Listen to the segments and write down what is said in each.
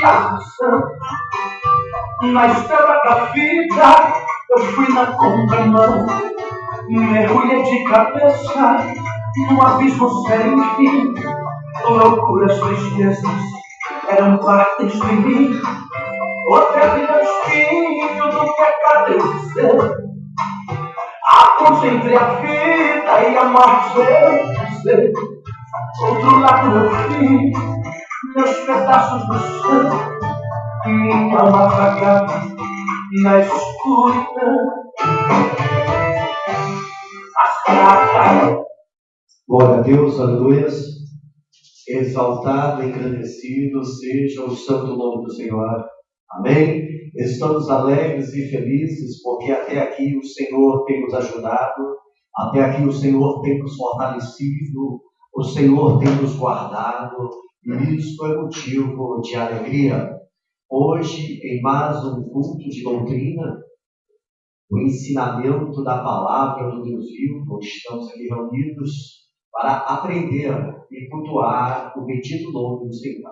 ação. Na estrada da vida, eu fui na contramão. Mergulhei de cabeça num abismo sem fim. Loucuras, tristezas eram partes de mim. O terrível espinho do pecado eu sei. A ponte entre a vida e a morte eu sei. Outro lado eu vi meus pedaços do chão. Minha alma vagava na escuridão. Glória a Deus, aleluia. Exaltado, engrandecido seja o santo nome do Senhor. Amém? Estamos alegres e felizes porque até aqui o Senhor tem nos ajudado, até aqui o Senhor tem nos fortalecido, o Senhor tem nos guardado, e isso é motivo de alegria. Hoje, em mais um culto de doutrina, o ensinamento da palavra do Deus vivo, estamos aqui reunidos para aprender e cultuar o bendito nome do Senhor.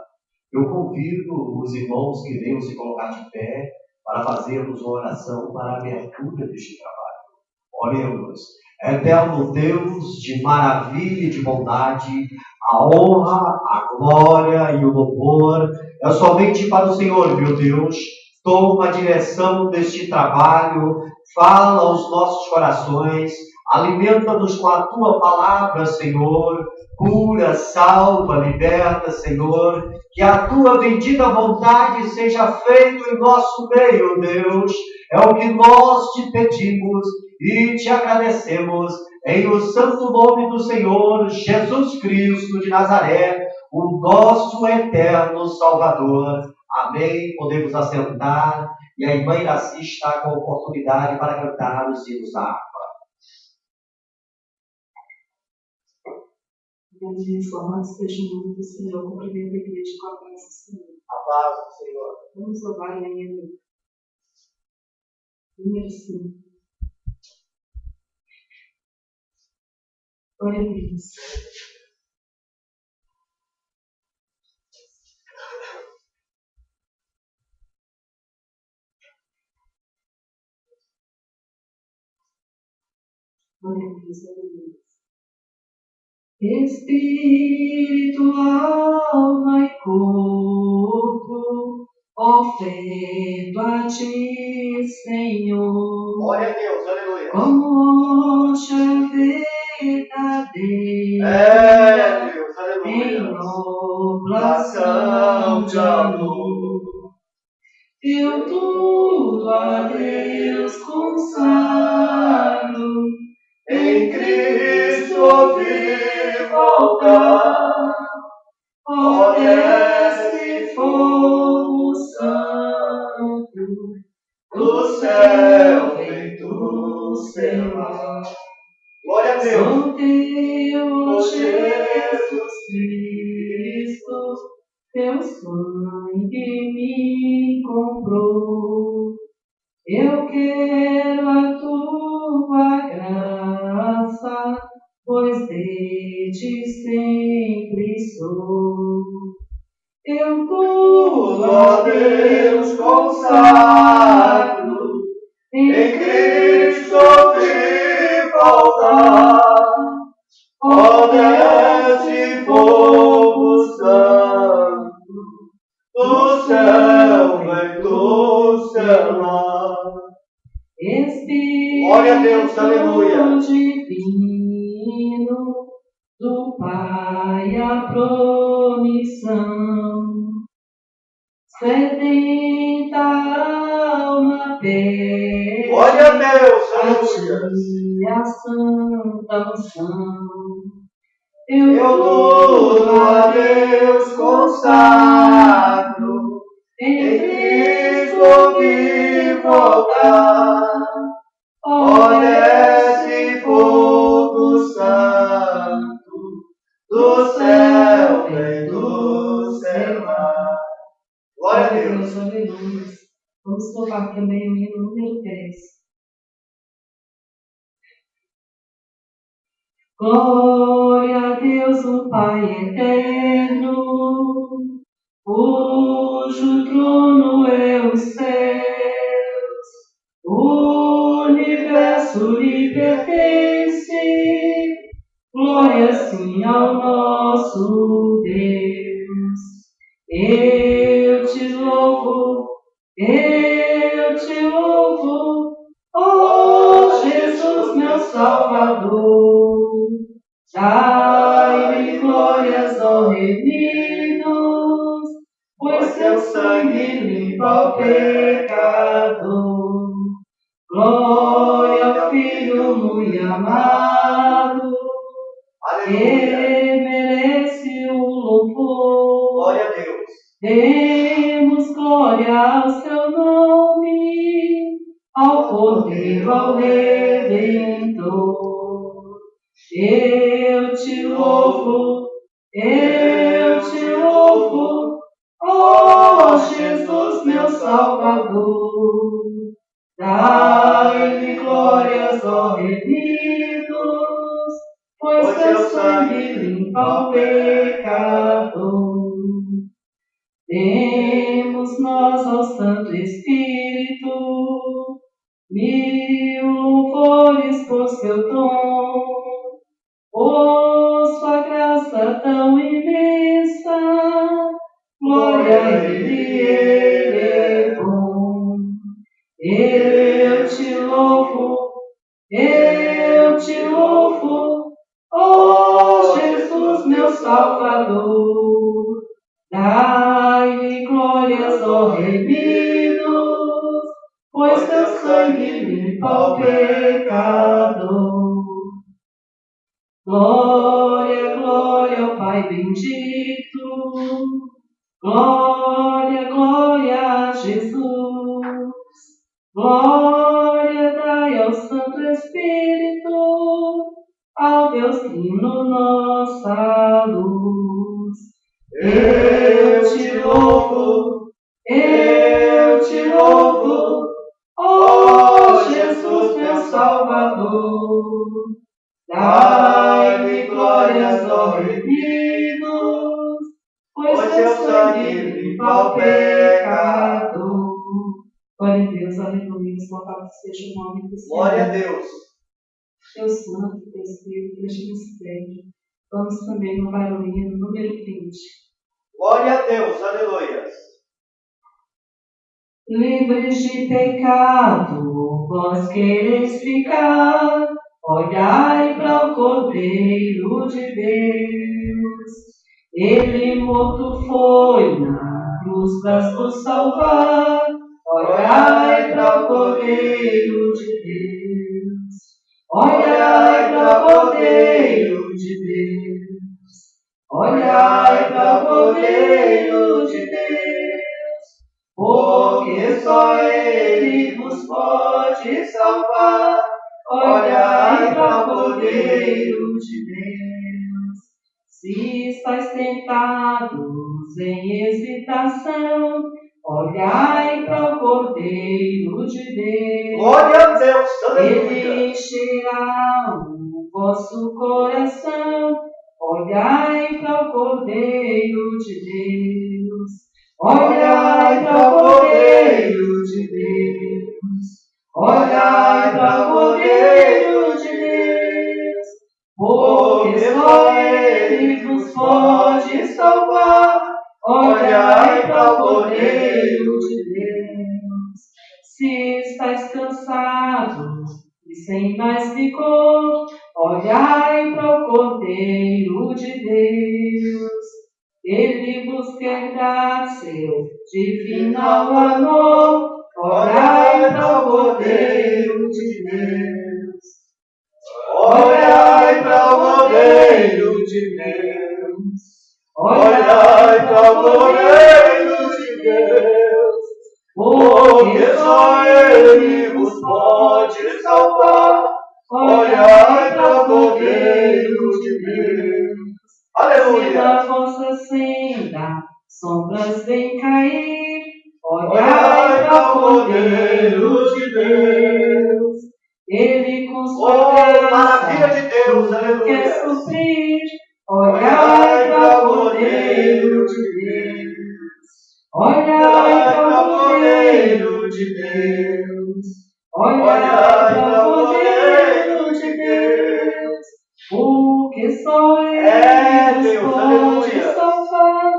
Eu convido os irmãos que venham se colocar de pé para fazermos uma oração para a abertura deste trabalho. Oremos. Eterno Deus de maravilha e de bondade, a honra, a glória e o louvor é somente para o Senhor, meu Deus. Toma a direção deste trabalho, fala aos nossos corações, alimenta-nos com a Tua palavra, Senhor, cura, salva, liberta, Senhor, que a Tua bendita vontade seja feita em nosso meio, Deus, é o que nós te pedimos e te agradecemos, em o santo nome do Senhor Jesus Cristo de Nazaré, o nosso eterno Salvador. Amém. Podemos assentar e a irmã Iraci está com a oportunidade para cantar os hinos da harpa. Bendito louvado seja o nome do Senhor, cumprimento a igreja com a paz do Senhor. A paz do Senhor. Vamos louvar a Ele. Número 5. Glória a Deus. Glória a Deus, aleluia. Espírito, alma e corpo, oferto a ti, Senhor. Glória a Deus, aleluia. Como rocha verdadeira, Deus, em aleluia. oblação de amor. Eu tudo a Deus consagro, em Cristo vivo altar. Ó, desce fogo santo, do céu vem tu selar. Glória a Deus. Sou teu, Jesus Cristo, teu sangue me comprou. Eu quero a tua graça, pois de ti sempre sou. Eu tudo a Deus consagro, em Cristo vivo altar. Ó, desce fogo santo, do céu vem tu selar. Espírito Glória a Deus, aleluia. divino, do Pai a promissão, sedenta alma pede. Glória a Deus, A aleluia. ti a santa unção. Eu tudo a Deus consagro, em Cristo vivo altar. Ó, desce fogo santo, do céu vem tu selar. Glória a Deus. Aleluia. Vamos louvar também o hino número 10. Glória a Deus, o Pai eterno, cujo trono é os céus, o universo lhe pertence. Glória sim ao nosso Deus. Eu te louvo, ó Jesus, meu Salvador. Dai-lhe glórias, ó remidos, pois seu sangue limpa o pecador. Glória ao Filho muito amado, que merece o louvor. Glória a Deus. Demos glória ao seu nome, ao Cordeiro, ao Redentor. Eu te louvo, ó Jesus, meu Salvador. Dai-lhe glórias, ó remidos, pois seu sangue limpa o pecador. Demos nós ao Santo Espírito 1000 louvores por seu dom, por sua graça tão imensa. Glória a Ele é bom. Eu te louvo, ó Jesus, meu Salvador. Dai-lhe glórias, ó remidos, pois teu sangue limpa o pecador. Glória, glória ao Pai bendito. Glória, glória a Jesus. Glória dai ao Santo Espírito, ao Deus Trino, nossa luz. Eu te louvo, ó Jesus, meu Salvador. Dai-lhe glórias, ó remidos, pois seu sangue limpa o pecador. Glória a Deus, aleluia, louvado seja o nome do Senhor. Glória a Deus. Teu Santo, teu Espírito, deixa nos bem. Vamos também no barulhinho número 20. Glória a Deus, aleluia. Livres de pecado, vós quereis ficar, olhai para o Cordeiro de Deus. Ele morto foi na cruz para nos salvar, olhai para o Cordeiro de Deus. Olhai para o Cordeiro de Deus. Olhai para o Cordeiro de Deus, porque só Ele vos pode salvar. Olhai para o Cordeiro de Deus. Se estáis tentados em hesitação, olhai para o Cordeiro de Deus. Glória a Deus, aleluia. Ele encherá o vosso coração. Olhai para o Cordeiro de Deus. Olhai para o Cordeiro de Deus. Olhai para o Cordeiro de Deus, porque só Ele vos pode salvar. Olhai para o Cordeiro de Deus. Se estáis cansados e sem mais vigor, olhai para o Cordeiro de Deus. Ele vos quer dar seu divinal amor. Olhai para o Cordeiro de Deus. Olhai para o Cordeiro de Deus. Olhai para o Cordeiro de Deus, porque só Ele vos pode salvar. Olhai para o Cordeiro de Deus. Aleluia. Se da vossa senda sombras vêm cair, olhai para o Cordeiro de Deus. Ele com sua maravilha de Deus, graça aleluia. quer suprir. Olhai para o Cordeiro de Deus. Olhai Deus. Olhai para o Cordeiro de Deus, porque só Ele nos pode salvar.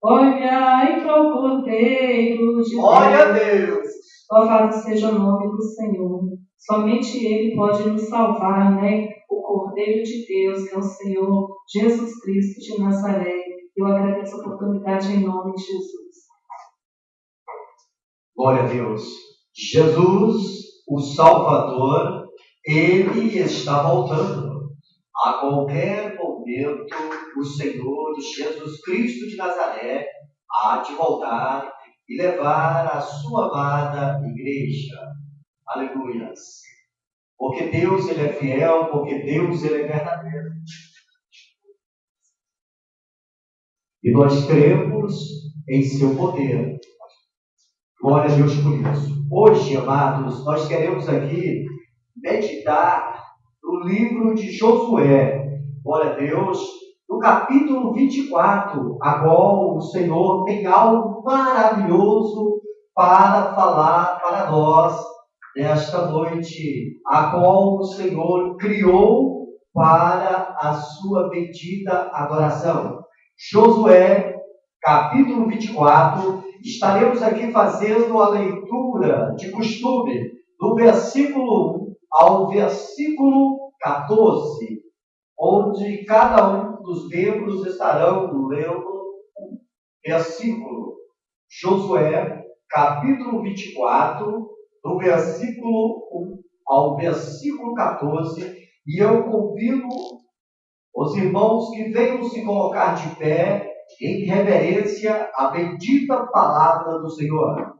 Olhai para o Cordeiro de Deus. Glória a Deus. Louvado seja o nome do Senhor. Somente Ele pode nos salvar, né? O Cordeiro de Deus, que é o Senhor Jesus Cristo de Nazaré. Eu agradeço a oportunidade em nome de Jesus. Glória a Deus. Jesus, o Salvador, Ele está voltando. A qualquer momento, o Senhor Jesus Cristo de Nazaré há de voltar e levar a sua amada igreja. Aleluias. Porque Deus, Ele é fiel, porque Deus, Ele é verdadeiro. E nós cremos em seu poder. Glória a Deus por isso. Hoje, amados, nós queremos aqui meditar no livro de Josué. Glória a Deus. No capítulo 24, a qual o Senhor tem algo maravilhoso para falar para nós nesta noite, a qual o Senhor criou para a sua bendita adoração. Josué, capítulo 24, estaremos aqui fazendo a leitura de costume, do versículo 1 ao versículo 14, onde cada um dos membros estarão lendo um versículo. Josué, capítulo 24, do versículo 1 ao versículo 14, e eu convido os irmãos que venham se colocar de pé em reverência à bendita palavra do Senhor.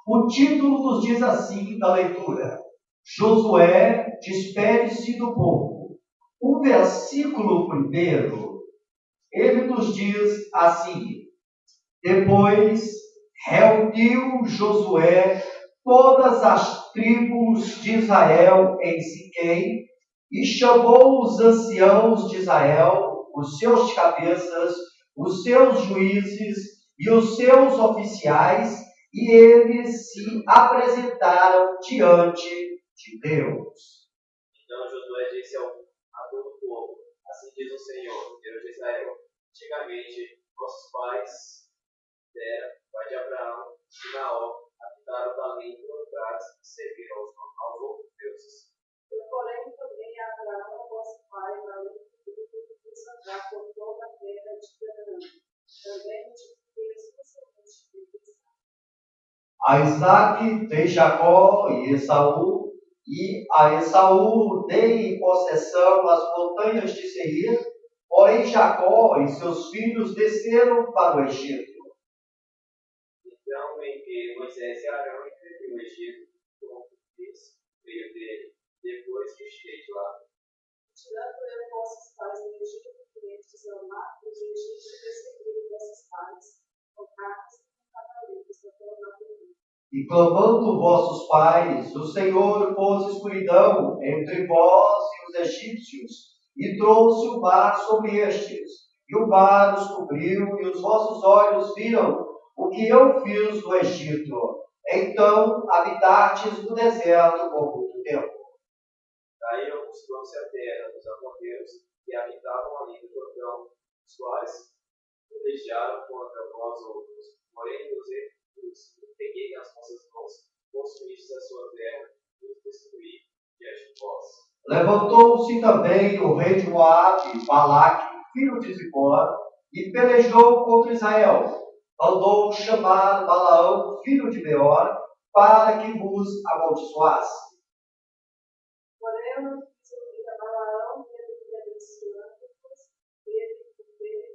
O título nos diz assim da leitura: Josué despede-se do povo. O versículo primeiro, ele nos diz assim: depois reuniu Josué todas as tribos de Israel em Siquém e chamou os anciãos de Israel, os seus cabeças, os seus juízes e os seus oficiais, e eles se apresentaram diante de Deus. Então Josué disse a todo o povo: assim diz o Senhor, Deus de Israel: antigamente nossos pais deram, pai de Abraão e Naor, habitaram da língua atrás e serviram aos outros deuses. Eu, porém, também a Abraão, vosso pai, na lei do Filho, fiz andar por toda a terra de Canaã. Também te fiz especialmente de A Isaque dei Jacó e Esaú, e a Esaú dei em possessão as montanhas de Seir, porém Jacó e seus filhos desceram para o Egito. Então enviei Moisés e Arão e feri o Egito, como fiz meio dele, depois que cheguei de lá. tirando eu vossos pais do Egito, clientes ao mar, os egípcios perseguiram vossos pais, com carros e com cavaleiros, até o mar do Rio. E clamando vossos pais, o Senhor pôs escuridão entre vós e os egípcios, e trouxe o mar sobre estes, e o mar os cobriu, e os vossos olhos viram o que eu fiz no Egito. Então habitastes no deserto por muito tempo. Daí eu vos trouxe a terra dos amorreus que habitavam ali no Jordão, os quais pelejaram contra vós outros, porém os peguei nas vossas mãos, possuístes a sua terra e os destruí diante de vós. Levantou-se também o rei de Moabe, Balaque, filho de Zippor, e pelejou contra Israel. Mandou chamar Balaão, filho de Beor, para que vos amaldiçoasse. Porém, eu não fiz ouvir a Balaão, ele abençoando-vos, ele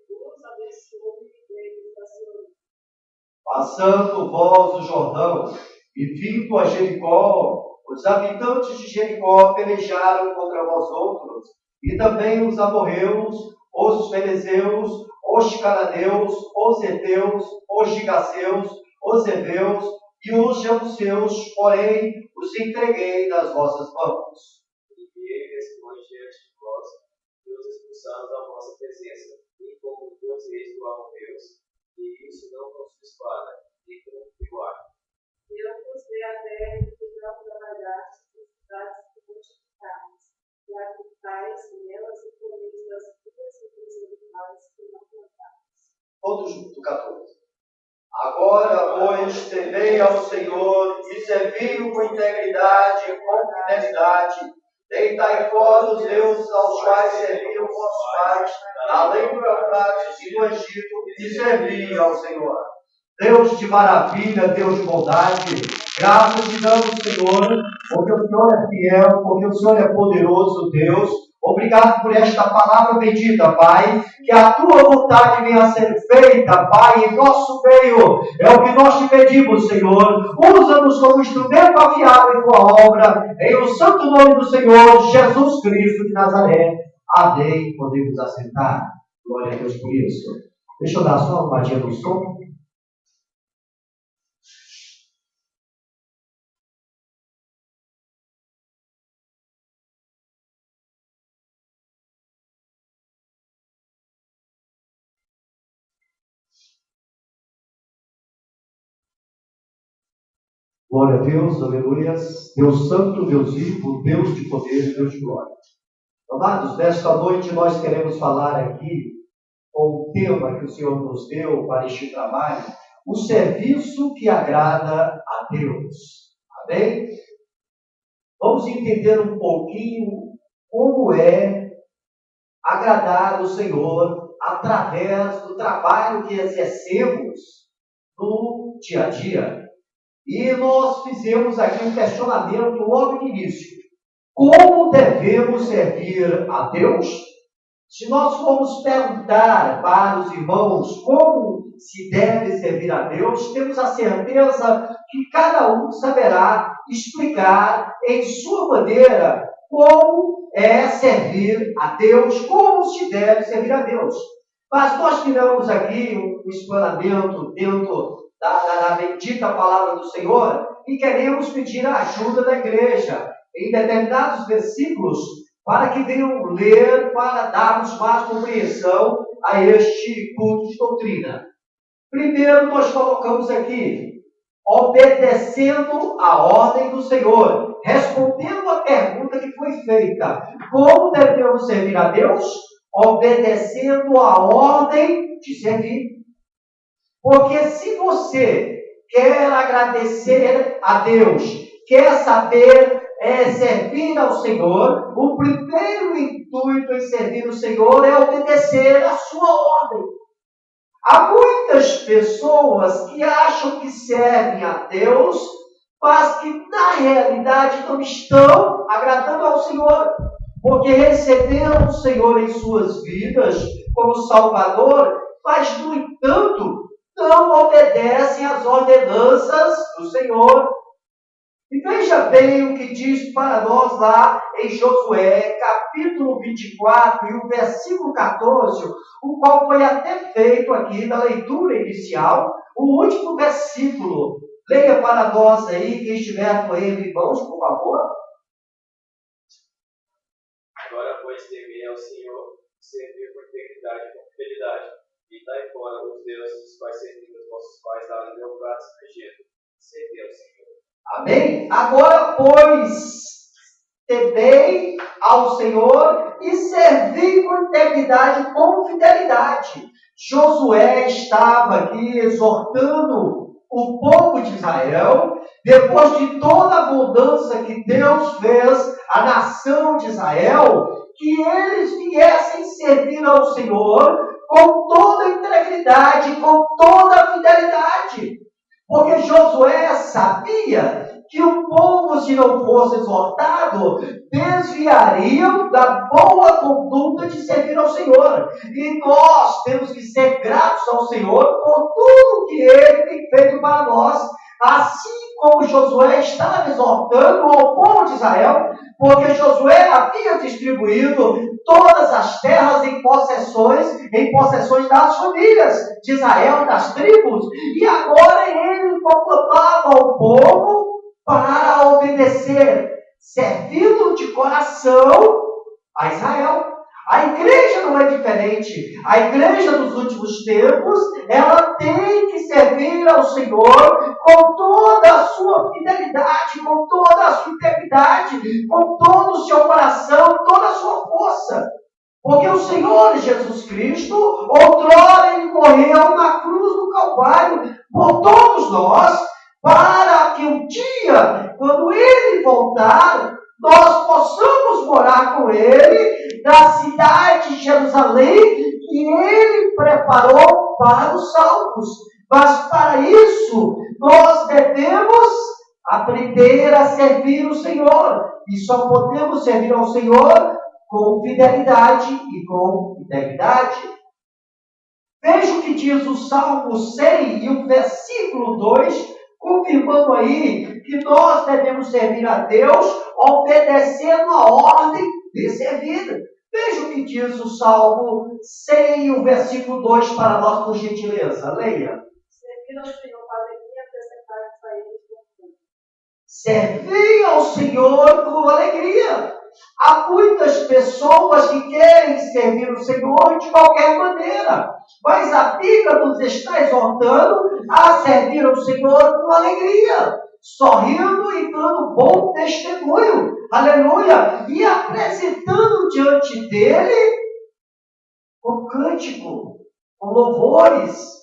vos abençoou e ele da sua. Passando vós o Jordão e vindo a Jericó, os habitantes de Jericó pelejaram contra vós outros, e também os amorreus, os fariseus, os cananeus, os heteus, os gigaseus, os heveus e os jebuseus, porém os entreguei nas vossas mãos. Enviei responde diante de vós, e os expulsaram da vossa presença, e como 2 reis do amorreus, e isso não com sua espada, nem com o pilar. Eu vos dei a terra que não trabalhaste, as cidades que multiplicaste, e habitais nelas e comeis das frutas e dos animais que não plantaste. Todos juntos, 14. Agora, pois, temei ao Senhor e servi-o com integridade e com fidelidade. Deitai fora os deuses aos quais serviam vossos pais, além do Eufrates e do Egito, e servi ao Senhor. Deus de maravilha, Deus de bondade, graças te damos, Senhor, porque o Senhor é fiel, porque o Senhor é poderoso, Deus. Obrigado por esta palavra bendita, Pai, que a Tua vontade venha a ser feita, Pai, em nosso meio. É o que nós te pedimos, Senhor. Usa-nos como instrumento afiado em Tua obra, em o santo nome do Senhor, Jesus Cristo de Nazaré. Amém. Podemos assentar. Glória a Deus por isso. Deixa eu dar só uma arrumadinha no som. Glória a Deus, aleluia. Deus santo, Deus vivo, Deus de poder e Deus de glória. Amados, nesta noite nós queremos falar aqui com o tema que o Senhor nos deu para este trabalho, o serviço que agrada a Deus. Amém? Vamos entender um pouquinho como é agradar o Senhor através do trabalho que exercemos no dia a dia. E nós fizemos aqui um questionamento logo no início. Como devemos servir a Deus? Se nós formos perguntar para os irmãos como se deve servir a Deus, temos a certeza que cada um saberá explicar em sua maneira como é servir a Deus, como se deve servir a Deus. Mas nós tiramos aqui um explanamento dentro da bendita palavra do Senhor e queremos pedir a ajuda da igreja em determinados versículos para que venham ler, para darmos mais compreensão a este culto de doutrina. Primeiro nós colocamos aqui, obedecendo a ordem do Senhor, respondendo a pergunta que foi feita, como devemos servir a Deus? Obedecendo a ordem de servir. Porque se você quer agradecer a Deus, quer saber servir ao Senhor, o primeiro intuito em servir o Senhor é obedecer a sua ordem. Há muitas pessoas que acham que servem a Deus, mas que na realidade não estão agradando ao Senhor, porque receberam o Senhor em suas vidas como Salvador, mas no entanto não obedecem às ordenanças do Senhor. E veja bem o que diz para nós lá em Josué, capítulo 24 e o versículo 14, o qual foi até feito aqui na leitura inicial, o último versículo. Leia para nós aí, quem estiver com ele em mãos, por favor. Agora, pois, temei ao Senhor, servir com integridade e com fidelidade, e dai fora os deuses dos quais serviram os vossos pais lá no Eufrates no Egito, servir ao Senhor. Amém? Agora, pois, temei ao Senhor e servi com integridade e com fidelidade. Josué estava aqui exortando o povo de Israel, depois de toda a mudança que Deus fez à nação de Israel, que eles viessem servir ao Senhor com toda a integridade, com toda a fidelidade. Porque Josué sabia que o povo, se não fosse exortado, desviariam da boa conduta de servir ao Senhor. E nós temos que ser gratos ao Senhor por tudo que Ele tem feito para nós. Assim como Josué estava exortando ao povo de Israel, porque Josué havia distribuído todas as terras em possessões das famílias de Israel, das tribos, e agora ele conclamava ao povo para obedecer, servindo de coração a Israel. A igreja não é diferente. A igreja dos últimos tempos, ela tem que servir ao Senhor com toda a sua fidelidade, com toda a sua integridade, com todo o seu coração, toda a sua força. Porque o Senhor Jesus Cristo, outrora ele morreu na cruz do Calvário por todos nós, para que um dia, quando ele voltar, nós possamos morar com ele na cidade de Jerusalém que ele preparou para os salvos. Mas para isso, nós devemos aprender a servir o Senhor. E só podemos servir ao Senhor com fidelidade e com integridade. Veja o que diz o Salmo 100 e o versículo 2, confirmando aí que nós devemos servir a Deus obedecendo a ordem de servir. Veja o que diz o Salmo 100 e o versículo 2 para nós, por gentileza. Leia. Servir ao Senhor com alegria, apresentar saídas com fome. Servir ao Senhor com alegria. Há muitas pessoas que querem servir o Senhor de qualquer maneira, mas a Bíblia nos está exortando a servir ao Senhor com alegria, sorrindo e dando bom testemunho, aleluia, e apresentando diante dele com cântico, com louvores.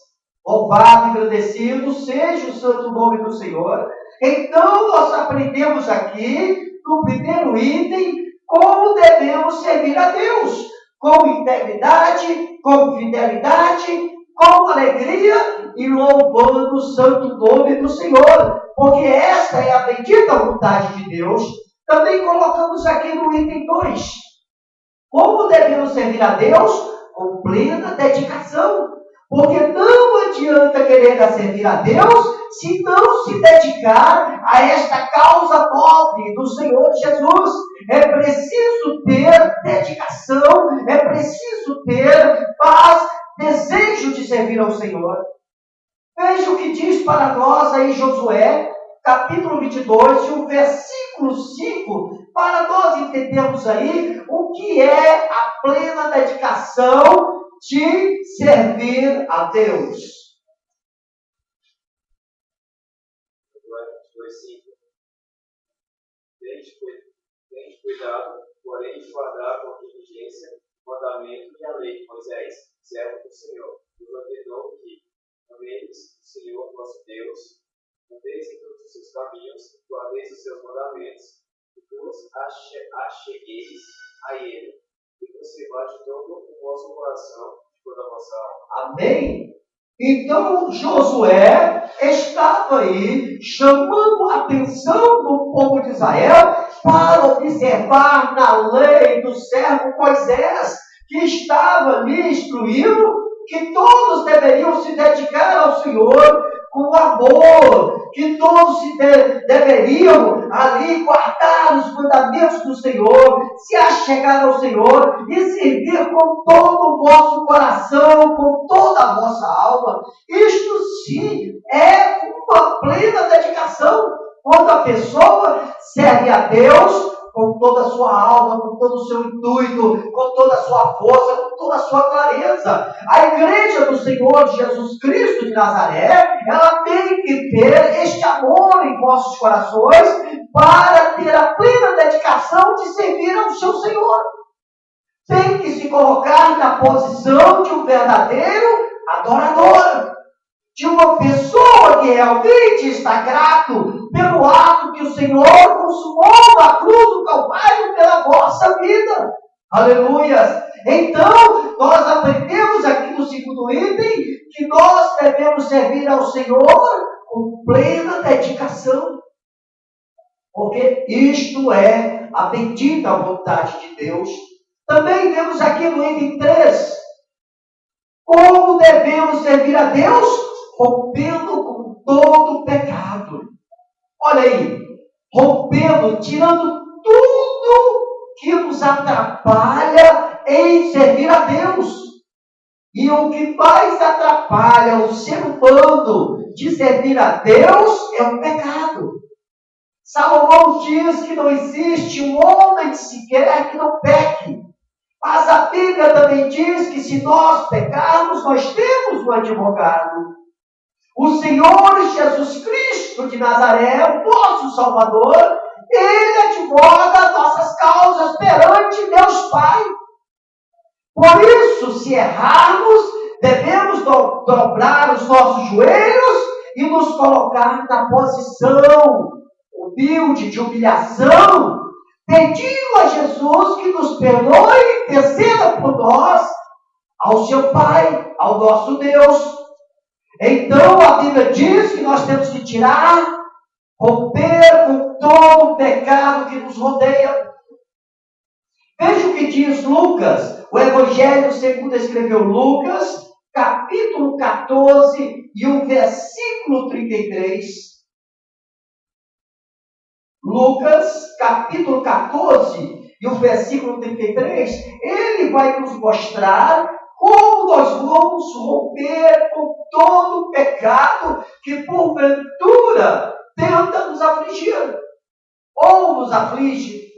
Louvado e agradecido seja o santo nome do Senhor. Então nós aprendemos aqui no primeiro item como devemos servir a Deus, com integridade, com fidelidade, com alegria e louvando o santo nome do Senhor, porque esta é a bendita vontade de Deus. Também colocamos aqui no item 2, como devemos servir a Deus com plena dedicação, porque não adianta querer servir a Deus se não se dedicar a esta causa nobre do Senhor Jesus. É preciso ter dedicação, é preciso ter paz, desejo de servir ao Senhor. Veja o que diz para nós aí Josué, capítulo 22, e o versículo 5, para nós entendermos aí o que é a plena dedicação de servir a Deus. Tende cuidado, porém, de guardar com diligência o mandamento e a lei de Moisés, servo do Senhor. Nos ordenou que ameis o Senhor vosso Deus, andeis em todos os seus caminhos, guardeis os seus mandamentos, e vos achegueis a ele, e conservar de todo o vosso coração, de toda a vossa alma. Amém? Então Josué estava aí chamando a atenção do povo de Israel para observar na lei do servo Moisés, que estava ali instruindo que todos deveriam se dedicar ao Senhor com amor, que todos deveriam ali guardar os mandamentos do Senhor, se achegar ao Senhor e servir com todo o vosso coração, com toda a vossa alma. Isto sim é uma plena dedicação, quando a pessoa serve a Deus com toda a sua alma, com todo o seu intuito, com toda a sua força, com toda a sua clareza. A igreja do Senhor Jesus Cristo de Nazaré, ela tem que ter este amor em vossos corações para ter a plena dedicação de servir ao seu Senhor. Tem que se colocar na posição de um verdadeiro adorador, de uma pessoa que realmente está grato pelo ato que o Senhor consumou na cruz do Calvário pela vossa vida. Aleluia! Então, nós aprendemos aqui no segundo item que nós devemos servir ao Senhor com plena dedicação. Porque isto é a bendita vontade de Deus. Também vemos aqui no item 3, como devemos servir a Deus rompendo com todo o pecado. Olha aí, rompendo, tirando tudo que nos atrapalha em servir a Deus. E o que mais atrapalha o ser humano de servir a Deus é o pecado. Salomão diz que não existe um homem sequer que não peque. Mas a Bíblia também diz que se nós pecarmos, nós temos um advogado. O Senhor Jesus Cristo de Nazaré, o nosso Salvador, Ele advoga nossas causas perante Deus Pai. Por isso, se errarmos, devemos dobrar os nossos joelhos e nos colocar na posição humilde, de humilhação, pedindo a Jesus que nos perdoe e interceda por nós, ao seu Pai, ao nosso Deus. Então a Bíblia diz que nós temos que romper com todo o pecado que nos rodeia. Veja o que diz Lucas, o Evangelho segundo escreveu Lucas, capítulo 14 e o versículo 33. Lucas, capítulo 14 e o versículo 33, ele vai nos mostrar como nós vamos romper com todo o pecado que porventura tenta nos afligir ou nos aflige.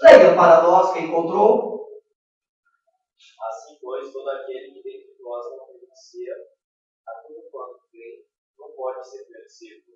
Leia para nós quem encontrou. Assim, pois, todo aquele que dentre vós não renuncia a tudo quanto crê, não pode ser vencido.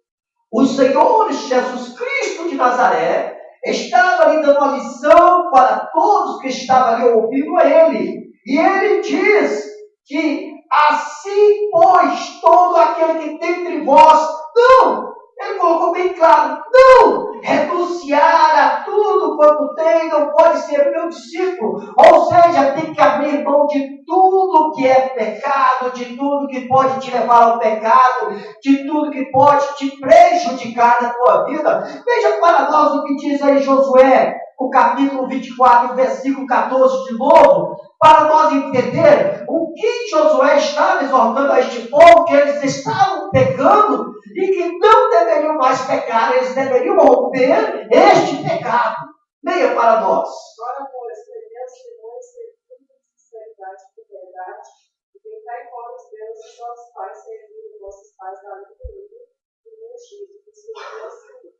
O Senhor Jesus Cristo de Nazaré estava ali dando uma lição para todos que estavam ali ouvindo a Ele. E Ele diz que assim, pois, todo aquele que dentre vós não, Ele colocou bem claro, não renunciar a tudo quanto tem, não pode ser meu discípulo. Ou seja, tem que abrir mão de tudo que é pecado, de tudo que pode te levar ao pecado, de tudo que pode te prejudicar na tua vida. Veja para nós o que diz aí Josué, o capítulo 24, versículo 14 de novo, para nós entender o que Josué estava exortando a este povo, que eles estavam pecando e que não deveriam mais pecar, eles deveriam romper este pecado. Leia para nós. Agora, pois, Deus que não serviu com sinceridade e verdade, e tentai fora os deuses dos vossos pais, servindo vossos pais da lei do livro, e no Egito, que serviu ao Senhor.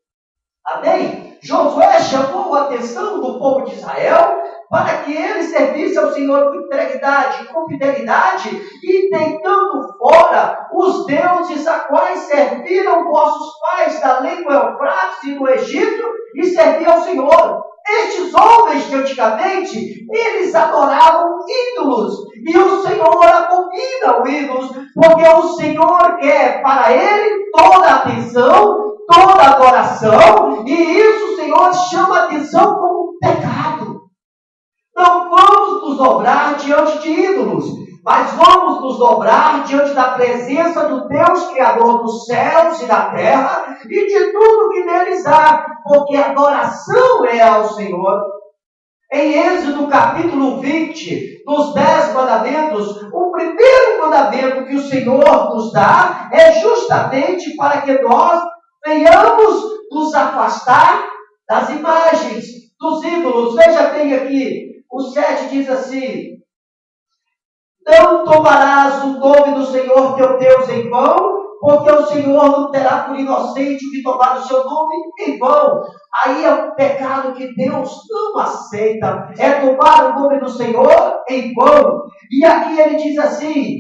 Amém? Josué chamou a atenção do povo de Israel para que ele servisse ao Senhor com integridade, com fidelidade, e deitando fora os deuses a quais serviram vossos pais da língua Eufrates e no Egito, e serviam ao Senhor. Estes homens de antigamente, eles adoravam ídolos, e o Senhor abomina os ídolos, porque o Senhor quer para ele toda a atenção, toda a adoração, e isso o Senhor chama a atenção como pecado. Não vamos nos dobrar diante de ídolos, mas vamos nos dobrar diante da presença do Deus Criador dos céus e da terra e de tudo que neles há, porque a adoração é ao Senhor. Em Êxodo capítulo 20, nos 10 mandamentos, o primeiro mandamento que o Senhor nos dá é justamente para que nós venhamos nos afastar das imagens, dos ídolos. Veja bem aqui, o 7 diz assim: não tomarás o nome do Senhor teu Deus em vão, porque o Senhor não terá por inocente o que tomar o seu nome em vão. Aí é um pecado que Deus não aceita, é tomar o nome do Senhor em vão. E aqui ele diz assim: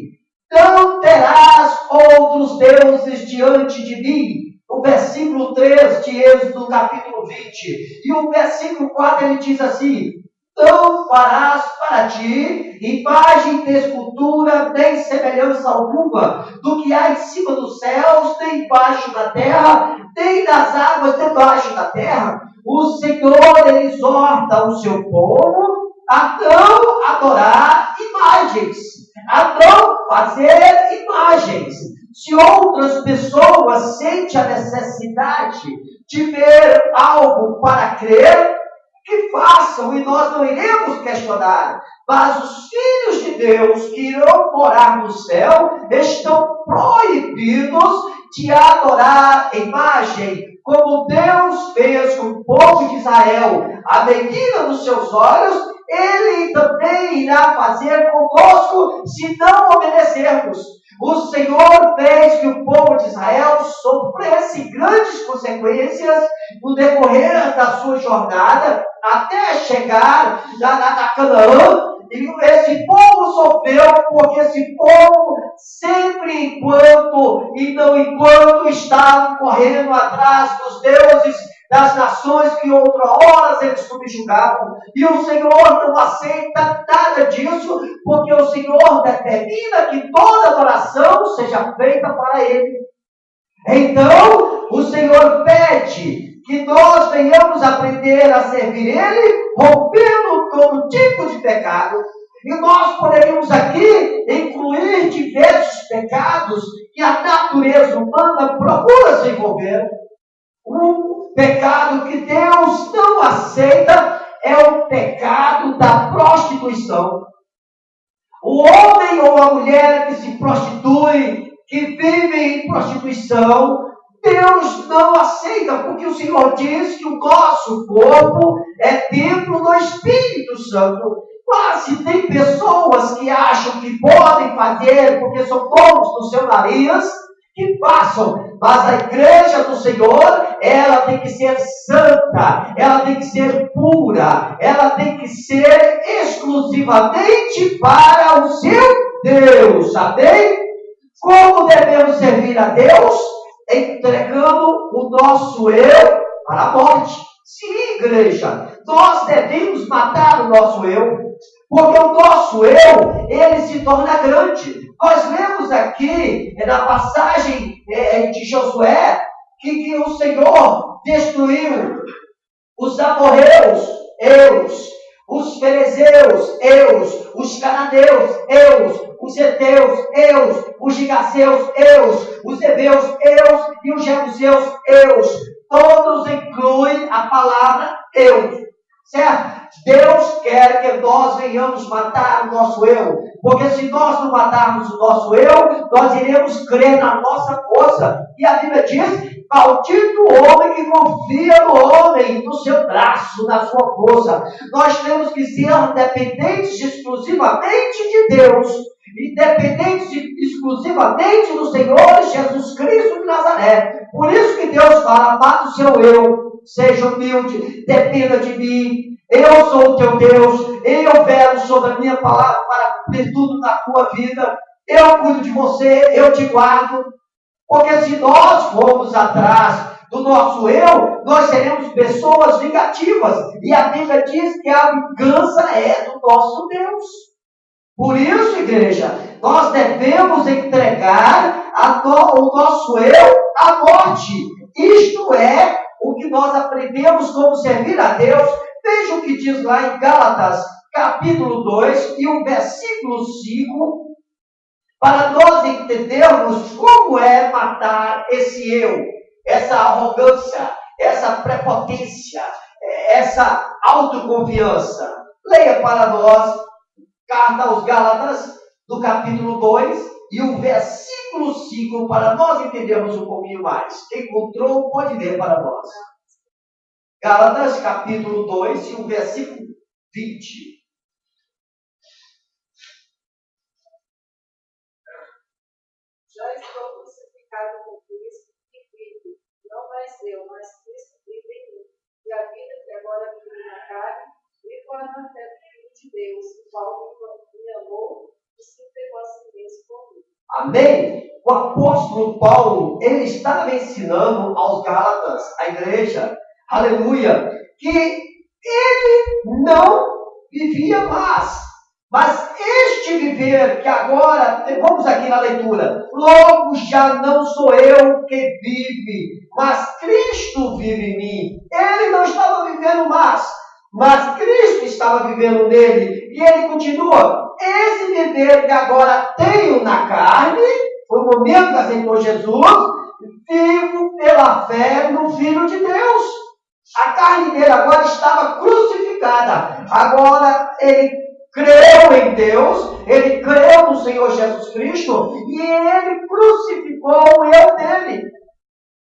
não terás outros deuses diante de mim. O versículo 3 de Êxodo capítulo 20. E o versículo 4 ele diz assim: não farás para ti imagem de escultura, nem semelhança alguma do que há em cima dos céus, nem embaixo da terra, nem nas águas debaixo da terra. O Senhor exorta o seu povo a não adorar imagens, a não fazer imagens. Se outras pessoas sentem a necessidade de ver algo para crer, que façam, e nós não iremos questionar. Mas os filhos de Deus que irão morar no céu estão proibidos de adorar imagem, como Deus fez com o povo de Israel. À medida dos seus olhos, Ele também irá fazer conosco se não obedecermos. O Senhor fez que o povo de Israel sofresse grandes consequências no decorrer da sua jornada até chegar na Canaã. E esse povo sofreu porque esse povo sempre enquanto estavam correndo atrás dos deuses das nações que outrora eles subjugavam. E o Senhor não aceita nada disso, porque o Senhor determina que toda adoração seja feita para Ele. Então, o Senhor pede que nós venhamos aprender a servir Ele, rompendo todo tipo de pecado. E nós poderíamos aqui incluir diversos pecados que a natureza humana procura se envolver. Um pecado que Deus não aceita é o pecado da prostituição. O homem ou a mulher que se prostitui, que vive em prostituição, Deus não aceita, porque o Senhor diz que o nosso corpo é templo do Espírito Santo. Mas se tem pessoas que acham que podem fazer porque são donos do seu nariz, que façam. Mas a igreja do Senhor, ela tem que ser santa, ela tem que ser pura, ela tem que ser exclusivamente para o seu Deus, amém? Como devemos servir a Deus? Entregando o nosso eu para a morte. Sim, igreja, nós devemos matar o nosso eu, porque o nosso eu, ele se torna grande. Nós lemos aqui, na passagem de Josué, que o Senhor destruiu os amorreus, os ferezeus, os cananeus, os heteus, os gigaseus, os heveus, e os jebuseus, todos incluem a palavra eu, certo? Deus quer que nós venhamos matar o nosso eu, porque se nós não matarmos o nosso eu, nós iremos crer na nossa força. E a Bíblia diz: maldito o homem que confia no homem, no seu braço, na sua força. Nós temos que ser dependentes exclusivamente de Deus, e dependentes exclusivamente do Senhor Jesus Cristo de Nazaré. Por isso que Deus fala: mata o seu eu, seja humilde, dependa de mim. Eu sou o teu Deus, eu velo sobre a minha palavra para cumprir tudo na tua vida. Eu cuido de você, eu te guardo. Porque se nós formos atrás do nosso eu, nós seremos pessoas vingativas. E a Bíblia diz que a vingança é do nosso Deus. Por isso, igreja, nós devemos entregar o nosso eu à morte. Isto é o que nós aprendemos como servir a Deus. Veja o que diz lá em Gálatas, capítulo 2, e o versículo 5, para nós entendermos como é matar esse eu, essa arrogância, essa prepotência, essa autoconfiança. Leia para nós, carta aos Gálatas, do capítulo 2, e o versículo 5, para nós entendermos um pouquinho mais. Quem encontrou, pode ler para nós. Gálatas, capítulo 2, e o versículo 20. Já estou crucificado com Cristo e vivo, não mais eu, mas Cristo vive em mim. E a vida que agora vive na carne, vivo na fé do Filho de Deus, o qual me amou e se entregou a si mesmo por mim. Amém? O apóstolo Paulo, ele estava ensinando aos Gálatas, a igreja, aleluia, que ele não vivia mais. Mas este viver que agora, vamos aqui na leitura, logo já não sou eu que vive, mas Cristo vive em mim. Ele não estava vivendo mais, mas Cristo estava vivendo nele. E ele continua: esse viver que agora tenho na carne, foi o momento que aceitou Jesus, vivo pela fé no Filho de Deus. A carne dele agora estava crucificada. Agora ele creu em Deus, ele creu no Senhor Jesus Cristo, e ele crucificou o eu dele.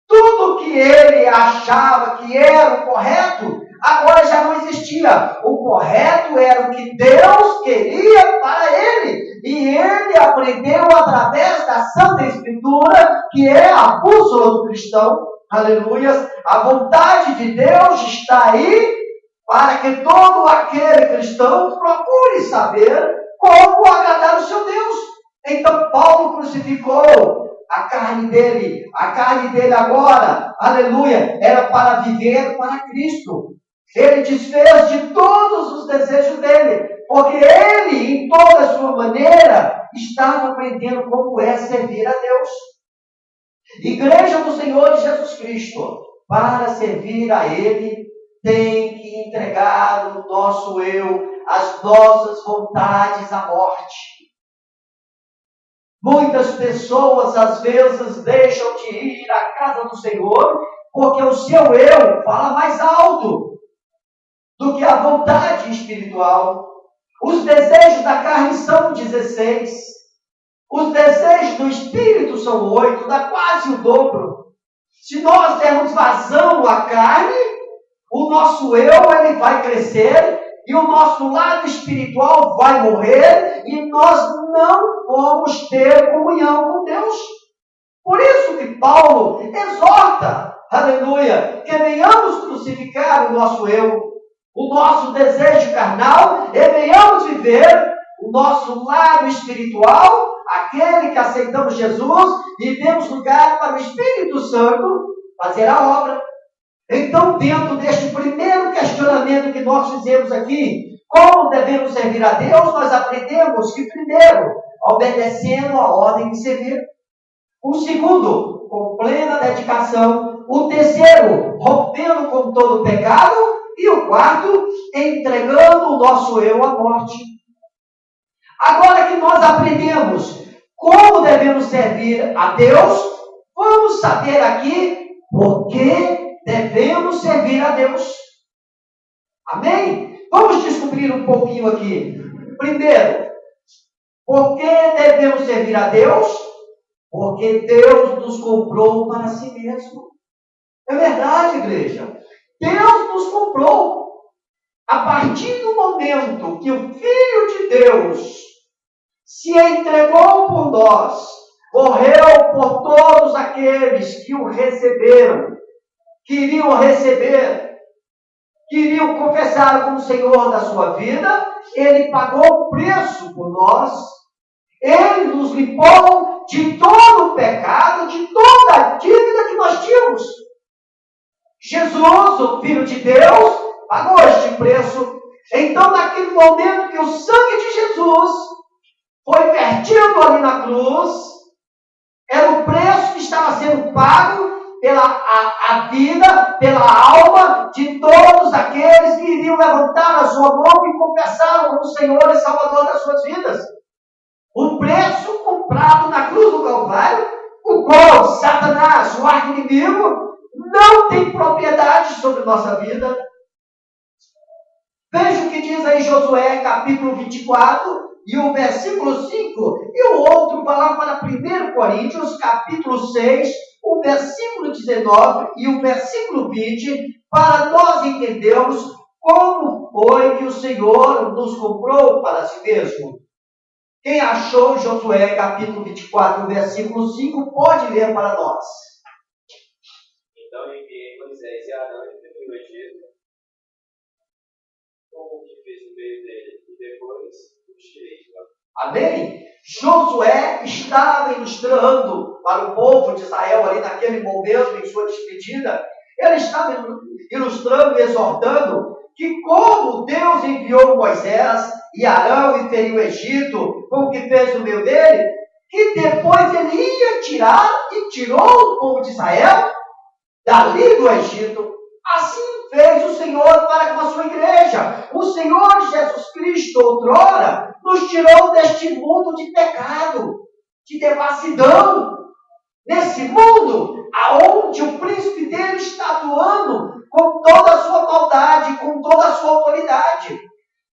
Tudo que ele achava que era o correto, agora já não existia. O correto era o que Deus queria para ele. E ele aprendeu através da Santa Escritura, que é a bússola do cristão. Aleluia. A vontade de Deus está aí para que todo aquele cristão procure saber como agradar o seu Deus. Então Paulo crucificou a carne dele agora, aleluia, era para viver para Cristo. Ele desfez de todos os desejos dele, porque ele, em toda a sua maneira, estava aprendendo como é servir a Deus. Igreja do Senhor Jesus Cristo, para servir a Ele, tem que entregar o nosso eu, as nossas vontades à morte. Muitas pessoas, às vezes, deixam de ir à casa do Senhor, porque o seu eu fala mais alto do que a vontade espiritual. Os desejos da carne são 16. Os desejos do Espírito são 8, dá quase o dobro. Se nós dermos vazão à carne, o nosso eu ele vai crescer e o nosso lado espiritual vai morrer e nós não vamos ter comunhão com Deus. Por isso que Paulo exorta, aleluia, que venhamos crucificar o nosso eu, o nosso desejo carnal e venhamos viver o nosso lado espiritual, aquele que aceitamos Jesus e demos lugar para o Espírito Santo fazer a obra. Então, dentro deste primeiro questionamento que nós fizemos aqui, como devemos servir a Deus, nós aprendemos que, primeiro, obedecendo a ordem de servir. O segundo, com plena dedicação. O terceiro, rompendo com todo o pecado. E o quarto, entregando o nosso eu à morte. Agora que nós aprendemos como devemos servir a Deus, vamos saber aqui por que devemos servir a Deus. Amém? Vamos descobrir um pouquinho aqui. Primeiro, por que devemos servir a Deus? Porque Deus nos comprou para si mesmo. É verdade, igreja. Deus nos comprou. A partir do momento que o Filho de Deus se entregou por nós, morreu por todos aqueles que o receberam, queriam receber, queriam confessar como Senhor da sua vida, Ele pagou o preço por nós, Ele nos limpou de todo o pecado, de toda a dívida que nós tínhamos. Jesus, o Filho de Deus, pagou este preço. Então, naquele momento que o sangue de Jesus foi vertido ali na cruz, era o preço que estava sendo pago pela a vida, pela alma de todos aqueles que iriam levantar a sua mão e confessá-lo como Senhor e Salvador das suas vidas. O preço comprado na cruz do Calvário, o qual Satanás, o arqui-inimigo, não tem propriedade sobre nossa vida. Veja o que diz aí Josué, capítulo 24, e o versículo 5, e o outro vai lá para 1 Coríntios, capítulo 6, o versículo 19 e o versículo 20, para nós entendermos como foi que o Senhor nos comprou para si mesmo. Quem achou Josué, capítulo 24, versículo 5, pode ler para nós. Então enviei Moisés e Arão e o Egito, como o que fez no meio dele, e depois os tirei de lá. Amém? Josué estava ilustrando para o povo de Israel ali naquele momento, em sua despedida, ele estava ilustrando e exortando que como Deus enviou Moisés e Arão e feriu o Egito, como que fez no meio dele, que depois ele ia tirar e tirou o povo de Israel dali do Egito. Assim fez o Senhor para com a sua igreja. O Senhor Jesus Cristo, outrora, nos tirou deste mundo de pecado, de devassidão. Nesse mundo, aonde o príncipe dele está atuando com toda a sua maldade, com toda a sua autoridade.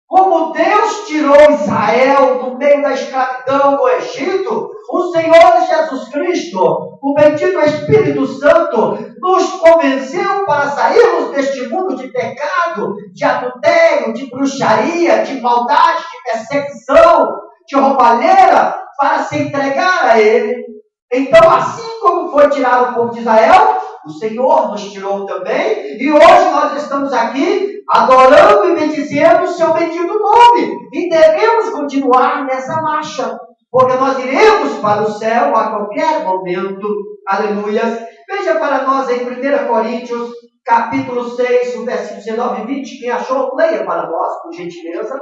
Como Deus tirou Israel do meio da escravidão do Egito, o Senhor Jesus Cristo, o bendito Espírito Santo, nos convenceu para sairmos deste mundo de pecado, de adultério, de bruxaria, de maldade, de perseguição, de roubalheira, para se entregar a Ele. Então, assim como foi tirado o povo de Israel, o Senhor nos tirou também, e hoje nós estamos aqui adorando e bendizendo o seu bendito nome, e devemos continuar nessa marcha, porque nós iremos para o céu a qualquer momento. Aleluia. Veja para nós em 1 Coríntios, capítulo 6, o versículo 19 e 20, quem achou, leia para nós, por gentileza.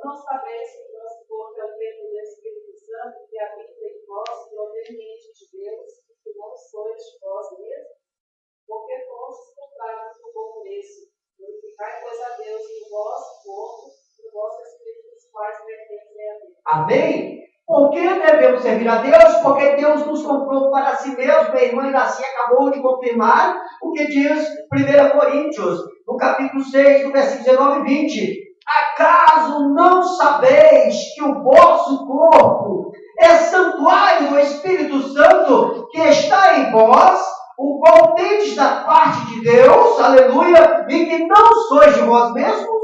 Não sabeis que o nosso corpo é o templo do Espírito Santo que habita em vós, proveniente de Deus, e que não sois de vós mesmos, porque fostes comprados por bom preço. Glorificai, pois, a Deus no vosso corpo e no vosso espírito, os quais pertencem a Deus. Amém? Por que devemos servir a Deus? Porque Deus nos comprou para si mesmo. A irmã Iraci acabou de confirmar o que diz 1 Coríntios, no capítulo 6, no versículo 19 e 20. Acaso não sabeis que o vosso corpo é santuário do Espírito Santo que está em vós, o qual tendes da parte de Deus, aleluia, e que não sois de vós mesmos?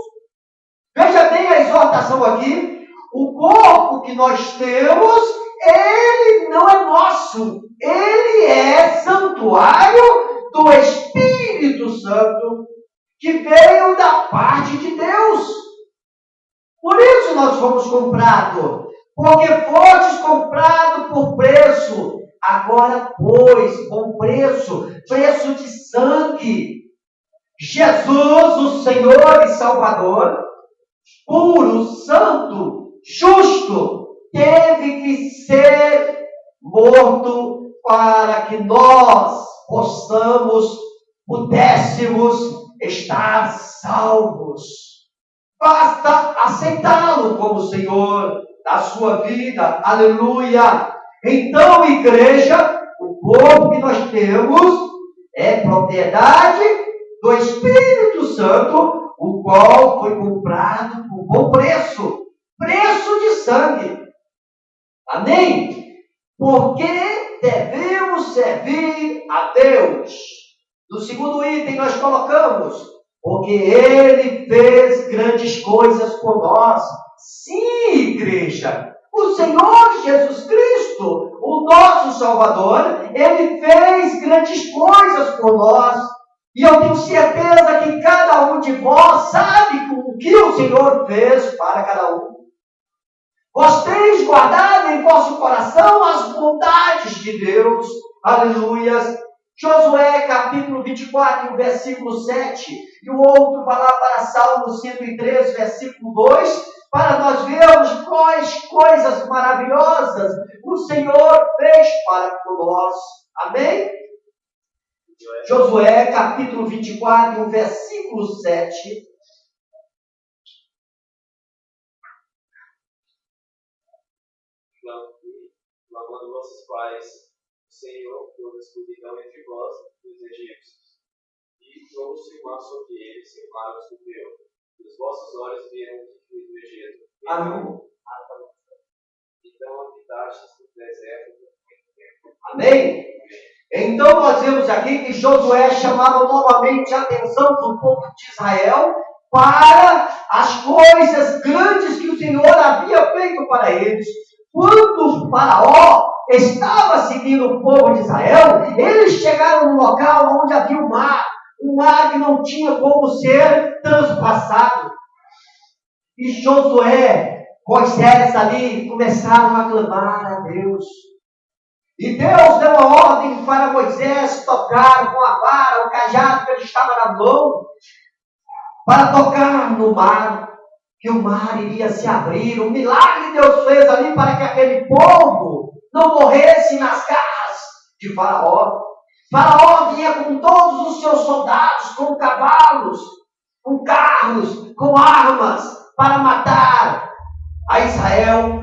Veja bem a exortação aqui. O corpo que nós temos, ele não é nosso, ele é santuário do Espírito Santo que veio da parte de Deus. Por isso nós fomos comprados, porque fostes comprado por preço. Agora, pois, com preço de sangue. Jesus, o Senhor e Salvador, puro, santo, justo, teve que ser morto para que nós pudéssemos estar salvos. Basta aceitá-lo como Senhor da sua vida. Aleluia! Então, igreja, o corpo que nós temos é propriedade do Espírito Santo, o qual foi comprado por bom preço. Preço de sangue. Amém? Porque devemos servir a Deus. No segundo item nós colocamos, porque Ele fez grandes coisas por nós. Sim, igreja, o Senhor Jesus Cristo, o nosso Salvador, Ele fez grandes coisas por nós. E eu tenho certeza que cada um de vós sabe o que o Senhor fez para cada um. Vós teis guardado em vosso coração as bondades de Deus. Aleluia. Josué capítulo 24, versículo 7, e o outro vai lá para Salmo 103, versículo 2, para nós vermos quais coisas maravilhosas o Senhor fez para nós. Amém? Josué capítulo 24, versículo 7. Clamando vossos pais, Senhor, por escuridão entre vós e os egípcios, e trouxe o mar sobre eles e o mar os cobriu. E os vossos olhos viram o que fiz no Egito. Amém. Então habitastes no deserto por muito tempo. Amém? Então nós vemos aqui que Josué chamava novamente a atenção do povo de Israel para as coisas grandes que o Senhor havia feito para eles. Quando o Faraó estava seguindo o povo de Israel, eles chegaram no local onde havia um mar que não tinha como ser transpassado. E Josué, Moisés ali começaram a clamar a Deus. E Deus deu a ordem para Moisés tocar com a vara, o cajado que ele estava na mão, para tocar no mar, que o mar iria se abrir. Um milagre Deus fez ali para que aquele povo não morresse nas garras de Faraó. Faraó vinha com todos os seus soldados, com cavalos, com carros, com armas, para matar a Israel.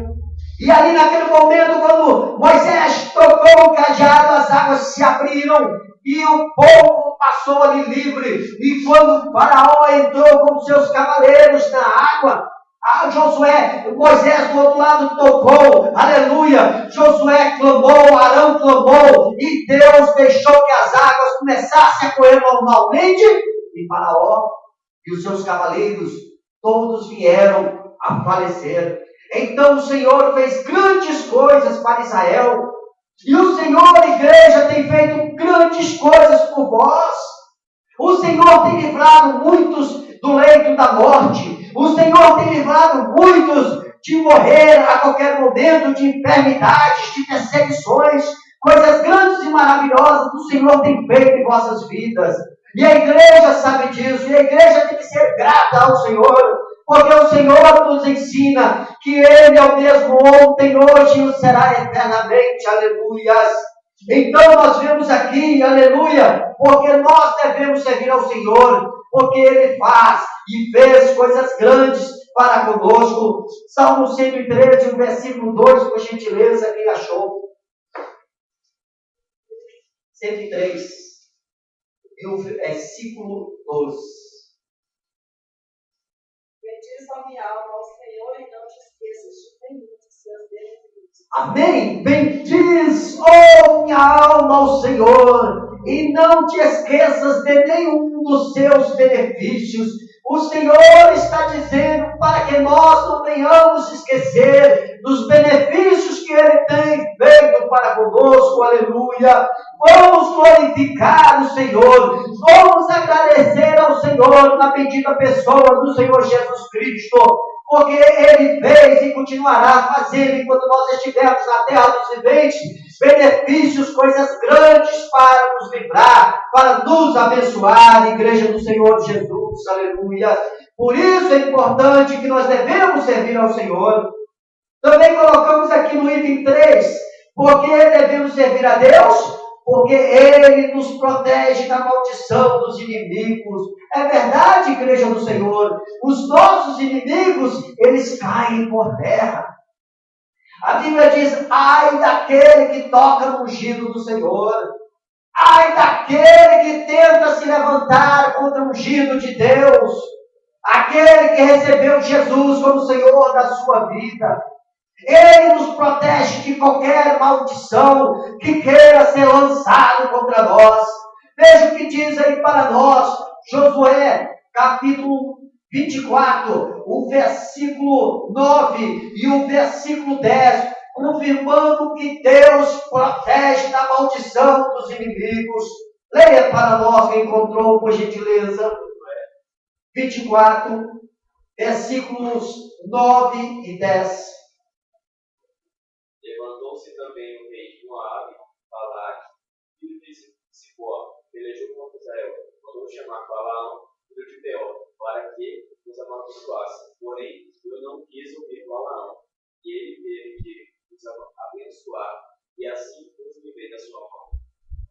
E ali naquele momento, quando Moisés tocou o cajado, as águas se abriram e o povo passou ali livre. E quando o faraó entrou com seus cavaleiros na água, Moisés do outro lado tocou, aleluia, Josué clamou, Arão clamou, e Deus deixou que as águas começassem a correr normalmente, e Faraó e os seus cavaleiros, todos vieram a falecer. Então o Senhor fez grandes coisas para Israel, e o Senhor, igreja, tem feito grandes coisas por vós. O Senhor tem livrado muitos do leito da morte. O Senhor tem livrado muitos de morrer a qualquer momento, de enfermidades, de perseguições. Coisas grandes e maravilhosas o Senhor tem feito em vossas vidas. E a igreja sabe disso. E a igreja tem que ser grata ao Senhor. Porque o Senhor nos ensina que Ele é o mesmo ontem, hoje e será eternamente. Aleluias. Então nós vemos aqui, aleluia, porque nós devemos servir ao Senhor, porque Ele faz e fez coisas grandes para conosco. Salmo 113, o versículo 2, por gentileza, quem achou? 103, e o versículo 12. Bendiz a minha alma ao Senhor e não te esqueças de nenhum de seus benefícios. Amém? Bendiz, oh minha alma, ao Senhor, e não te esqueças de nenhum dos seus benefícios. O Senhor está dizendo para que nós não venhamos esquecer dos benefícios que Ele tem feito para conosco, aleluia. Vamos glorificar o Senhor, vamos agradecer ao Senhor na bendita pessoa do Senhor Jesus Cristo, porque Ele fez e continuará fazendo enquanto nós estivermos na terra dos viventes, benefícios, coisas grandes para nos livrar, para nos abençoar, igreja do Senhor Jesus, aleluia. Por isso é importante que nós devemos servir ao Senhor. Também colocamos aqui no item 3, porque devemos servir a Deus, porque Ele nos protege da maldição dos inimigos. É verdade, igreja do Senhor, os nossos inimigos, eles caem por terra. A Bíblia diz, ai daquele que toca no ungido do Senhor, ai daquele que tenta se levantar contra o ungido de Deus, aquele que recebeu Jesus como Senhor da sua vida. Ele nos protege de qualquer maldição que queira ser lançado contra nós. Veja o que diz aí para nós, Josué, capítulo 24, o versículo 9 e o versículo 10, confirmando que Deus protege da maldição dos inimigos. Leia para nós quem encontrou, por gentileza. 24, versículos 9 e 10. Levantou-se também o rei de Moabe, Balaque, filho de Zippor, pelejou contra Israel, mandou chamar Balaão, filho de Beor, para que os amaldiçoasse. Porém, eu não quis ouvir Balaão, e ele teve que os abençoar, e assim os livrei da sua mão.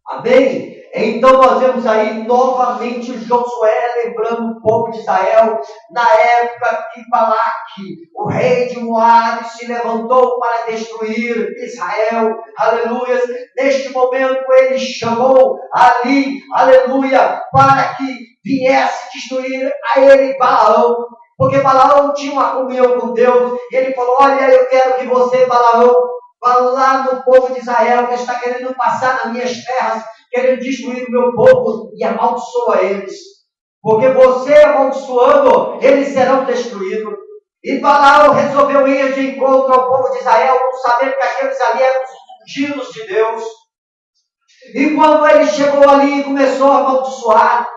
Amém? Então nós vemos aí novamente Josué lembrando o povo de Israel, na época que Balaque, o rei de Moabe, se levantou para destruir Israel, aleluia. Neste momento ele chamou ali, aleluia, para que viesse destruir a ele Balaão, porque Balaão tinha uma comunhão com Deus, e ele falou, olha, eu quero que você, Balaão, vá lá no povo de Israel, que está querendo passar nas minhas terras, querendo destruir o meu povo, e amaldiçoa eles. Porque você amaldiçoando, eles serão destruídos. E Balaão resolveu ir de encontro ao povo de Israel, por saber que aqueles ali eram os ungidos de Deus. E quando ele chegou ali e começou a amaldiçoar,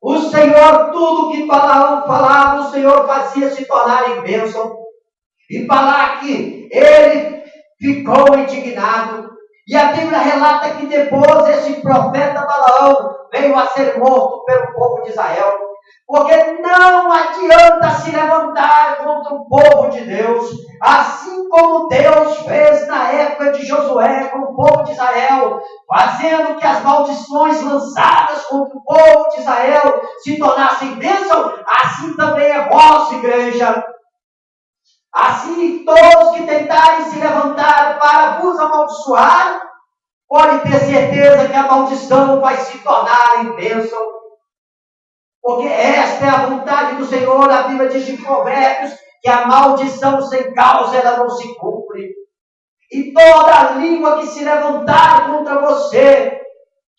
o Senhor, tudo que Balaão falava, o Senhor fazia se tornar em bênção. E Balaque, ele ficou indignado. E a Bíblia relata que depois esse profeta Balaão veio a ser morto pelo povo de Israel. Porque não adianta se levantar contra o povo de Deus. Assim como Deus fez na época de Josué com o povo de Israel, fazendo que as maldições lançadas contra o povo de Israel se tornassem bênção, assim também é vossa igreja. Assim, todos que tentarem se levantar para vos amaldiçoar, pode ter certeza que a maldição vai se tornar em bênção. Porque esta é a vontade do Senhor. A Bíblia diz em Provérbios que a maldição sem causa ela não se cumpre. E toda língua que se levantar contra você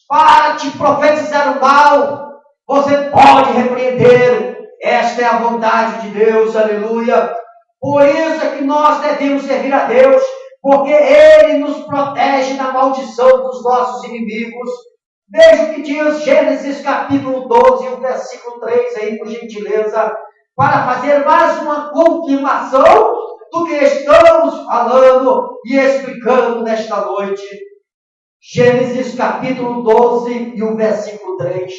para te profetizar o mal, você pode repreender. Esta é a vontade de Deus, aleluia. Por isso é que nós devemos servir a Deus, porque Ele nos protege da maldição dos nossos inimigos. Veja o que diz Gênesis capítulo 12, o versículo 3 aí, por gentileza, para fazer mais uma confirmação do que estamos falando e explicando nesta noite. Gênesis capítulo 12 e o versículo 3.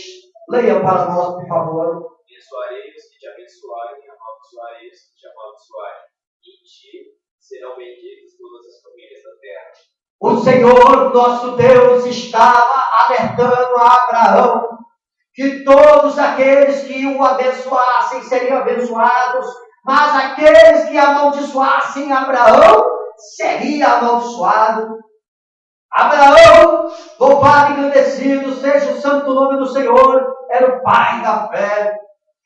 Leia para nós, por favor. Abençoarei os que te abençoarem, amaldiçoarei os que te amaldiçoarem. Em ti serão benditas todas as famílias da terra. O Senhor, nosso Deus, estava alertando a Abraão que todos aqueles que o abençoassem seriam abençoados, mas aqueles que amaldiçoassem Abraão seria amaldiçoado. Abraão, louvado e engrandecido seja o santo nome do Senhor, era o pai da fé.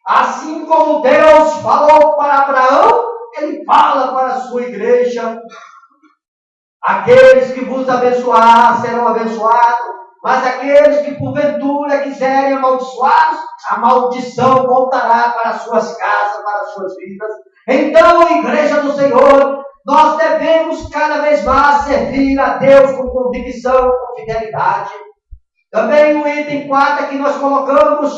Assim como Deus falou para Abraão, Ele fala para a sua igreja. Aqueles que vos abençoar serão abençoados, mas aqueles que porventura quiserem amaldiçoados, a maldição voltará para as suas casas, para as suas vidas. Então, igreja do Senhor, nós devemos cada vez mais servir a Deus com convicção, com fidelidade. Também o item 4 é que nós colocamos,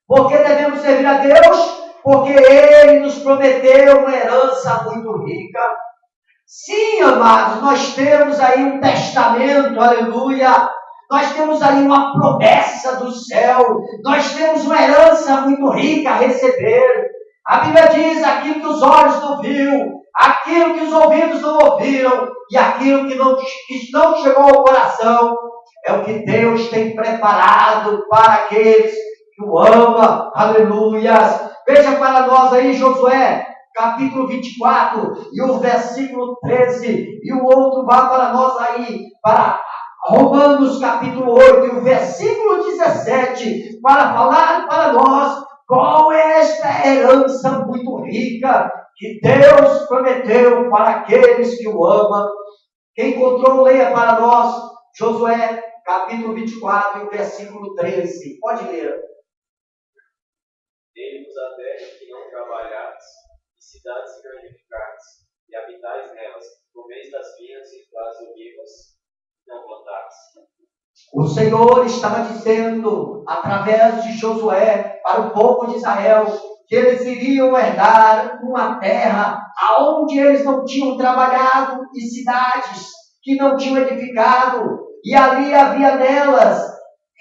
porque devemos servir a Deus, porque Ele nos prometeu uma herança muito rica. Sim, amados, nós temos aí um testamento, aleluia. Nós temos aí uma promessa do céu. Nós temos uma herança muito rica a receber. A Bíblia diz aquilo que os olhos não viram, aquilo que os ouvidos não ouviram e aquilo que não chegou ao coração é o que Deus tem preparado para aqueles que o amam. Aleluia. Veja para nós aí Josué capítulo 24 e o versículo 13, e o outro vai para nós aí, para Romanos capítulo 8 e o versículo 17, para falar para nós qual é esta herança muito rica que Deus prometeu para aqueles que o amam. Quem encontrou, leia para nós, Josué capítulo 24 e o versículo 13, pode ler. Ele vos adverte que não trabalhares, cidades granificadas, e habitais nelas, comeis das vinhas e das olivas, não plantares. O Senhor estava dizendo, através de Josué, para o povo de Israel, que eles iriam herdar uma terra aonde eles não tinham trabalhado e cidades que não tinham edificado, e ali havia nelas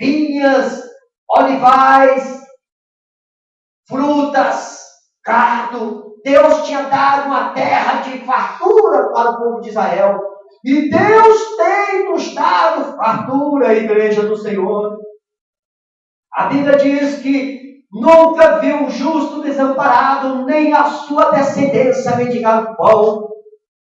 vinhas, olivais, frutas, gado. Deus tinha dado uma terra de fartura para o povo de Israel. E Deus tem nos dado fartura, igreja do Senhor. A Bíblia diz que nunca viu um justo desamparado, nem a sua descendência mendigar pão.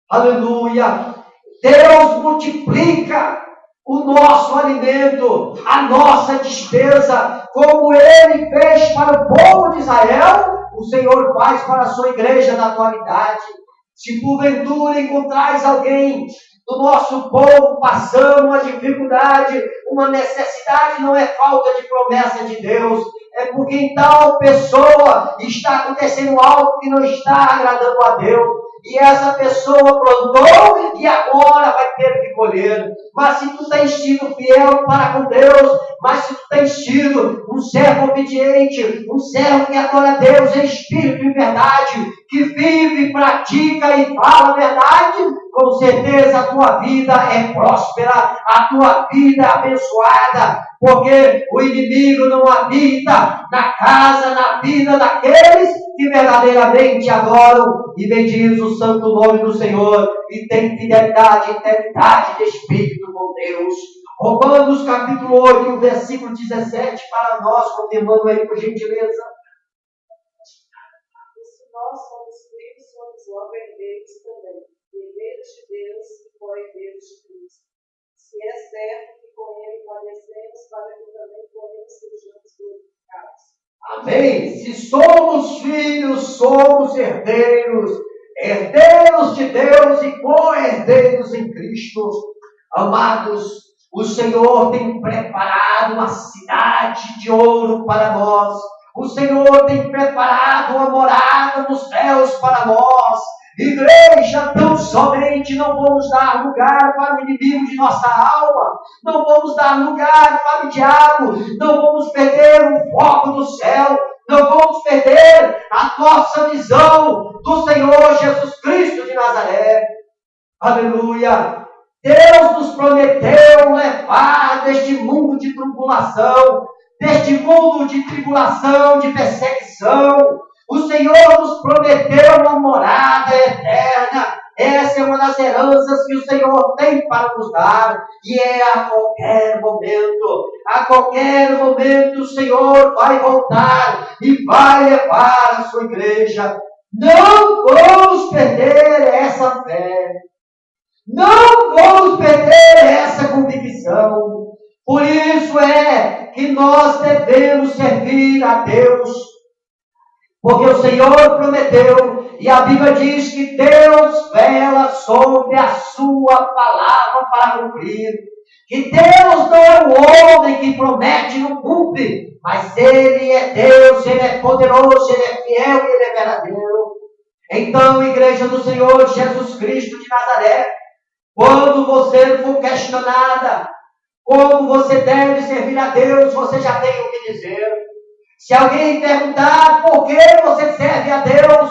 Aleluia. Deus multiplica o nosso alimento, a nossa despesa, como Ele fez para o povo de Israel, o Senhor faz para a sua igreja na atualidade. Se porventura encontrais alguém do nosso povo passando uma dificuldade, uma necessidade, não é falta de promessa de Deus, é porque em tal pessoa está acontecendo algo que não está agradando a Deus. E essa pessoa plantou e agora vai ter que colher. Mas se tu tens sido fiel para com Deus, mas se tu tens sido um servo obediente, um servo que adora a Deus em espírito e verdade, que vive, pratica e fala a verdade, com certeza a tua vida é próspera, a tua vida é abençoada, porque o inimigo não habita na casa, na vida daqueles que verdadeiramente adoram e bendiz o santo nome do Senhor e tem fidelidade e integridade de espírito com Deus. Romanos capítulo 8, versículo 17, para nós, confirmando aí por gentileza. Se nós somos filhos, somos logo herdeiros também, herdeiros de Deus e co-herdeiros de Cristo. Se essa Deus sejamos glorificados. Amém? Se somos filhos, somos herdeiros, herdeiros de Deus e co-herdeiros em Cristo. Amados, o Senhor tem preparado uma cidade de ouro para nós. O Senhor tem preparado uma morada nos céus para nós. Igreja, tão somente não vamos dar lugar para o inimigo de nossa alma, não vamos dar lugar para o diabo, não vamos perder o foco do céu, não vamos perder a nossa visão do Senhor Jesus Cristo de Nazaré. Aleluia! Deus nos prometeu levar deste mundo de tribulação, de perseguição. O Senhor nos prometeu uma morada eterna. Essa é uma das heranças que o Senhor tem para nos dar. E é a qualquer momento o Senhor vai voltar e vai levar a sua igreja. Não vamos perder essa fé. Não vamos perder essa convicção. Por isso é que nós devemos servir a Deus. Porque o Senhor prometeu, e a Bíblia diz que Deus vela sobre a sua palavra para cumprir. Que Deus não é o homem que promete e não cumpre, mas Ele é Deus, Ele é poderoso, Ele é fiel e Ele é verdadeiro. Então, igreja do Senhor Jesus Cristo de Nazaré, quando você for questionada como você deve servir a Deus, você já tem o que dizer. Se alguém perguntar por que você serve a Deus,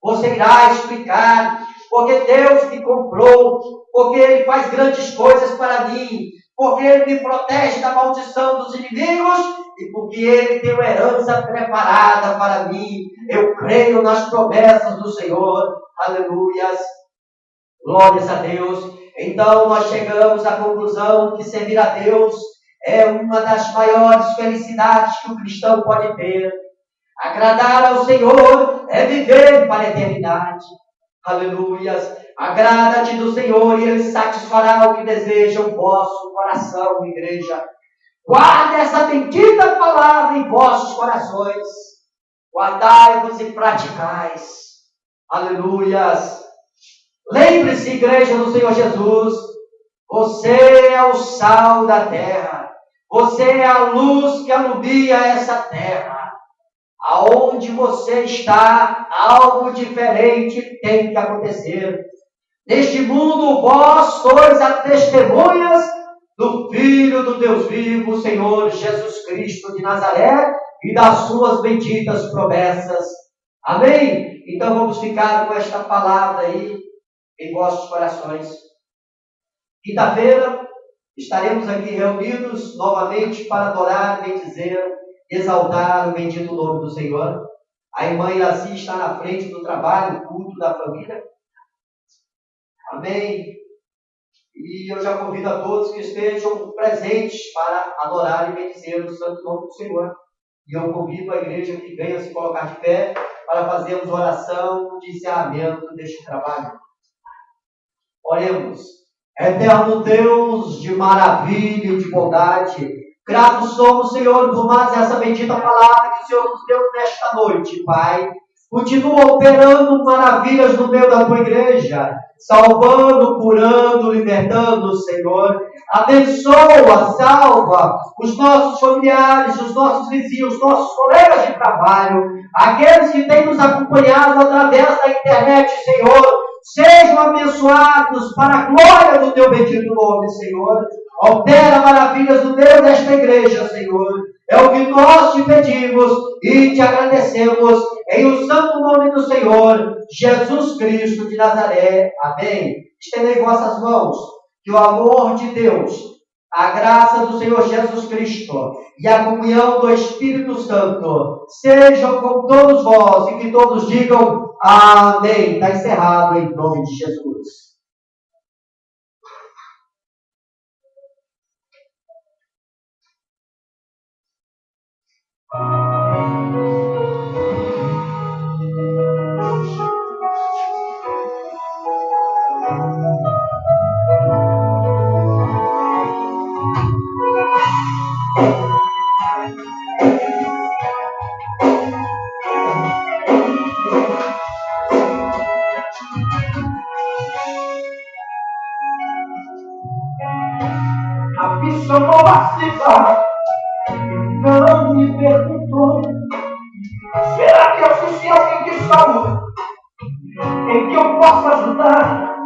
você irá explicar. Porque Deus me comprou, porque Ele faz grandes coisas para mim, porque Ele me protege da maldição dos inimigos e porque Ele tem uma herança preparada para mim. Eu creio nas promessas do Senhor. Aleluias. Glórias a Deus. Então nós chegamos à conclusão que servir a Deus é uma das maiores felicidades que o cristão pode ter. Agradar ao Senhor é viver para a eternidade. Aleluias. Agrada-te do Senhor e Ele satisfará o que deseja o vosso coração, igreja. Guarde essa bendita palavra em vossos corações. Guardai-vos e praticais. Aleluias. Lembre-se, igreja do Senhor Jesus, você é o sal da terra. Você é a luz que alumia essa terra. Aonde você está, algo diferente tem que acontecer. Neste mundo, vós sois as testemunhas do Filho do Deus vivo, o Senhor Jesus Cristo de Nazaré, e das suas benditas promessas. Amém? Então vamos ficar com esta palavra aí em vossos corações. Quinta-feira estaremos aqui reunidos novamente para adorar, bendizer, exaltar o bendito nome do Senhor. A irmã Iraci está na frente do trabalho, culto da família. Amém? E eu já convido a todos que estejam presentes para adorar e bendizer o santo nome do Senhor. E eu convido a igreja que venha se colocar de pé para fazermos oração de encerramento deste trabalho. Oremos. Eterno Deus de maravilha e de bondade, gratos somos, Senhor, por mais essa bendita palavra que o Senhor nos deu nesta noite, Pai. Continua operando maravilhas no meio da tua igreja, salvando, curando, libertando, Senhor. Abençoa, salva os nossos familiares, os nossos vizinhos, os nossos colegas de trabalho, aqueles que têm nos acompanhado através da internet, Senhor. Sejam abençoados para a glória do teu bendito nome, Senhor. Opera maravilhas no meio desta igreja, Senhor. É o que nós te pedimos e te agradecemos em o santo nome do Senhor, Jesus Cristo de Nazaré. Amém. Estendei vossas mãos, que o amor de Deus, a graça do Senhor Jesus Cristo e a comunhão do Espírito Santo sejam com todos vós e que todos digam amém. Está encerrado em nome de Jesus. me chamou a cidade, não me perguntou: será que eu assisti alguém de saúde em que eu possa ajudar?